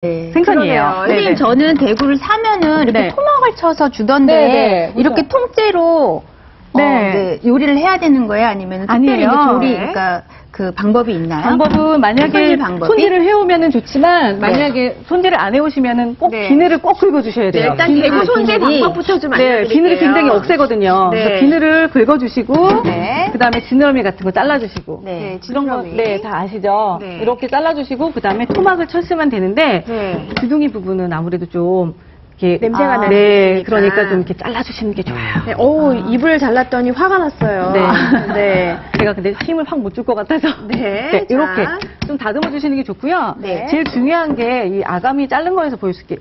네, 생선이에요. 선생님, 네네. 저는 대구를 사면은 이렇게 네. 토막을 쳐서 주던데 네네, 이렇게 통째로 네. 요리를 해야 되는 거예요? 아니면 특별히 아니에요. 이게 조리, 네. 그러니까 그 방법이 있나요? 방법은 만약에 손질 방법이? 손질을 해오면은 좋지만 만약에 손질을 안 해오시면은 꼭 네. 비늘을 꼭 긁어주셔야 돼요. 일단 대구 손질 비늘이- 방법부터 좀 네, 알려드릴게요. 비늘이 굉장히 억세거든요. 네. 그래서 비늘을 긁어주시고, 네. 그 다음에 지느러미 같은 거 잘라주시고, 네. 이런 거, 지느러미. 네, 다 아시죠? 네. 이렇게 잘라주시고, 그 다음에 토막을 쳤으면 되는데, 네. 주둥이 부분은 아무래도 좀, 이렇게. 냄새가 나니까. 네, 그러니까 좀 이렇게 잘라주시는 게 좋아요. 네, 어우, 입을 잘랐더니 화가 났어요. 네. 네. 제가 근데 힘을 확 못 줄 것 같아서. 네, 자. 이렇게 좀 다듬어 주시는 게 좋고요. 네. 제일 중요한 게 이 아가미 자른 거에서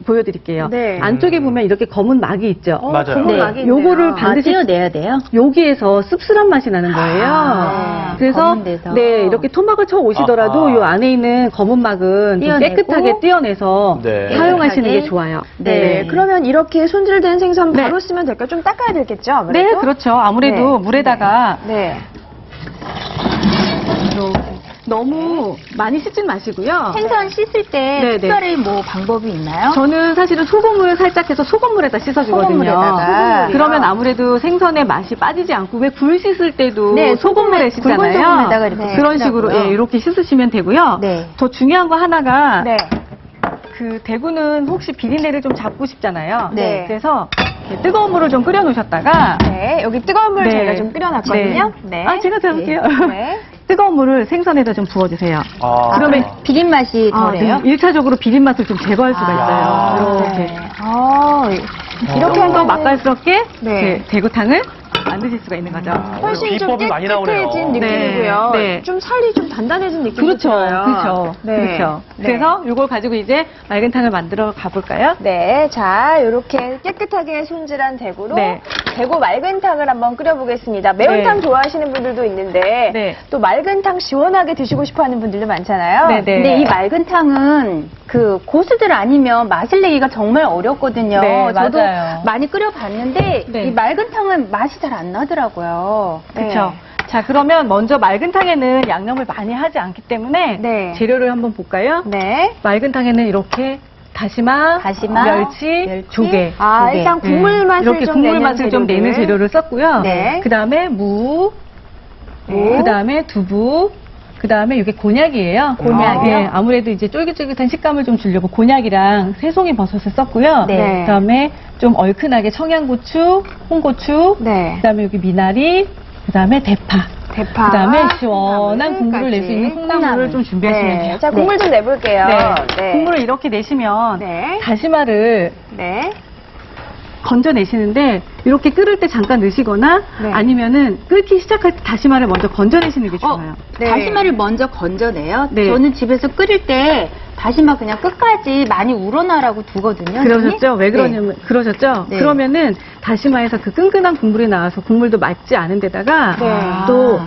보여드릴게요. 네. 안쪽에 보면 이렇게 검은 막이 있죠. 맞아요. 검은 네. 막이 있네요. 요거를 반드시 떼어내야 돼요? 여기에서 씁쓸한 맛이 나는 거예요. 그래서 검은 데서. 네 이렇게 토막을 쳐 오시더라도 아하. 요 안에 있는 검은 막은 좀 떼어내고. 깨끗하게 떼어내서 네. 사용하시는 게 깨끗하게. 좋아요. 네. 그러면 이렇게 손질된 생선 네. 바로 쓰면 될까요? 좀 닦아야 되겠죠? 네, 아무래도? 그렇죠. 아무래도 네. 물에다가 네. 너무 많이 씻진 마시고요. 생선 씻을 때 네, 네. 특별히 뭐 방법이 있나요? 저는 사실은 소금을 살짝 해서 소금물에다 씻어주거든요. 소금물에다가. 그러면 아무래도 생선의 맛이 빠지지 않고 왜 굴 씻을 때도 네, 소금물에 굵은 씻잖아요. 소금에다가 이렇게 그런 식으로 씻더라고요. 예, 이렇게 씻으시면 되고요. 네. 더 중요한 거 하나가 네. 그 대구는 혹시 비린내를 좀 잡고 싶잖아요. 네. 그래서 이렇게 뜨거운 물을 좀 끓여 놓으셨다가 네. 여기 뜨거운 물 네. 제가 좀 끓여놨거든요. 네. 아, 제가 해볼게요. 네. 뜨거운 물을 생선에다 좀 부어주세요. 아, 그러면 비린 맛이 덜해요? 네. 1차적으로 비린 맛을 좀 제거할 수가 아, 있어요. 이렇게. 네. 아, 이렇게 해서 하면은- 맛깔스럽게 네. 그 대구탕을 만드실 수가 있는 거죠. 훨씬 좀 비법이 많이 나오네요. 깨끗해진 네. 느낌이고요. 네. 좀 살이 좀 단단해진 느낌이 그렇죠. 들어요. 그렇죠. 네. 그렇죠. 네. 그래서 이걸 가지고 이제 맑은 탕을 만들어 가볼까요? 네, 자, 이렇게 깨끗하게 손질한 대구로 네. 대구 맑은 탕을 한번 끓여보겠습니다. 매운탕 네. 좋아하시는 분들도 있는데 네. 또 맑은 탕 시원하게 드시고 싶어하는 분들도 많잖아요. 네, 네. 근데 이 맑은 탕은 그 고수들 아니면 맛을 내기가 정말 어렵거든요. 네, 저도 맞아요. 많이 끓여봤는데 네. 이 맑은 탕은 맛이 잘 안 나더라고요. 그렇죠. 자, 그러면 먼저 맑은 탕에는 양념을 많이 하지 않기 때문에 네. 재료를 한번 볼까요? 네. 맑은 탕에는 이렇게 다시마, 멸치, 조개. 아, 조개. 일단 국물 네. 맛을 이렇게 좀 국물 내는 맛을 좀 내는 재료들. 재료를 썼고요. 네. 그 다음에 무, 네. 그 다음에 두부, 그 다음에 이게 곤약이에요. 곤약이요? 네, 아무래도 이제 쫄깃쫄깃한 식감을 좀 주려고 곤약이랑 새송이 버섯을 썼고요. 네. 그 다음에 좀 얼큰하게 청양고추, 홍고추, 네. 그 다음에 여기 미나리, 그 다음에 대파. 대파. 그 다음에 시원한 국물을 낼 수 있는 콩나물까지. 콩나물을 좀 준비하시면 네. 돼요. 자, 국물 좀 내볼게요. 네. 국물을 이렇게 내시면 네. 다시마를 네. 건져내시는데 이렇게 끓을 때 잠깐 넣으시거나 네. 아니면은 끓기 시작할 때 다시마를 먼저 건져내시는 게 좋아요. 네. 다시마를 먼저 건져내요? 네. 저는 집에서 끓일 때 다시마 그냥 끝까지 많이 우러나라고 두거든요. 그러셨죠? 왜 네. 그러냐면 그러셨죠? 네. 그러면은 다시마에서 그 끈끈한 국물이 나와서 국물도 맑지 않은 데다가 네. 또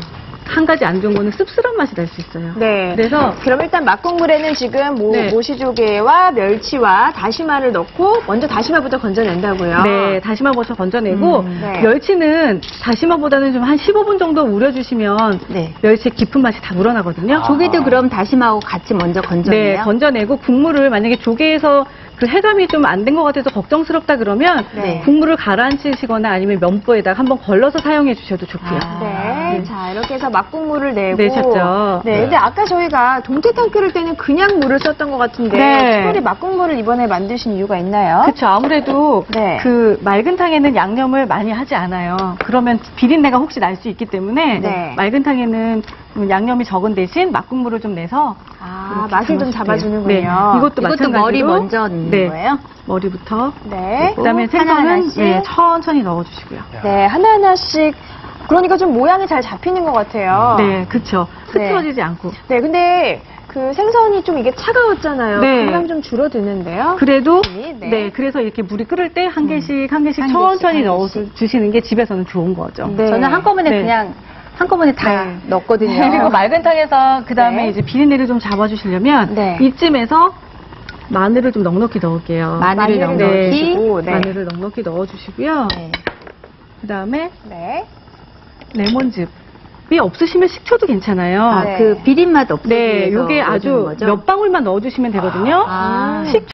한 가지 안 좋은 거는 씁쓸한 맛이 날 수 있어요. 네. 그래서 그럼 일단 막국물에는 지금 네. 모시조개와 멸치와 다시마를 넣고 먼저 다시마부터 건져낸다고요. 네, 다시마 먼저 건져내고 네. 멸치는 다시마보다는 좀 한 15분 정도 우려주시면 네. 멸치의 깊은 맛이 다 우러나거든요. 조개도 그럼 다시마하고 같이 먼저 건져내요? 네, 건져내고 국물을 만약에 조개에서 그 해감이 좀 안 된 것 같아서 걱정스럽다 그러면 네. 국물을 가라앉히시거나 아니면 면보에다가 한번 걸러서 사용해 주셔도 좋고요. 네. 네. 자, 이렇게 해서 막국물을 내고. 내셨죠? 네. 네. 근데 아까 저희가 동태탕 끓일 때는 그냥 물을 썼던 것 같은데. 네. 특별히 막국물을 이번에 만드신 이유가 있나요? 그렇죠. 아무래도 네. 그 맑은 탕에는 양념을 많이 하지 않아요. 그러면 비린내가 혹시 날 수 있기 때문에 네. 맑은 탕에는 양념이 적은 대신 막국물을 좀 내서 아, 이렇게 맛을 좀 담아주세요. 잡아주는군요. 네. 이것도 이것도 머리 마찬가지로 먼저 넣는 네. 거예요? 머리부터 네. 그다음에 생선은 하나하나씩? 네, 천천히 넣어주시고요. 네, 하나하나씩. 그러니까 좀 모양이 잘 잡히는 것 같아요. 네, 그렇죠. 네. 흐트러지지 않고. 네, 근데 그 생선이 좀 이게 차가웠잖아요. 네. 금방 좀 줄어드는데요. 그래도 네. 네, 그래서 이렇게 물이 끓을 때 한 개씩 한 개씩 한 천천히 개씩, 한 넣어 주시는 게 집에서는 좋은 거죠. 네. 저는 한꺼번에 네. 그냥 한꺼번에 다 네. 넣거든요. 그리고 맑은 탕에서 그 다음에 네. 이제 비린내를 좀 잡아주시려면 네. 이쯤에서 마늘을 좀 넉넉히 넣을게요. 마늘을 넣어주시고, 네. 마늘을 넉넉히 넣어주시고요. 네. 그 다음에 네. 레몬즙. 없으시면 식초도 괜찮아요. 아, 네. 그 비린맛 없애기 네, 위해서 요게 아주 넣어주는 거죠? 몇 방울만 넣어주시면 되거든요. 아.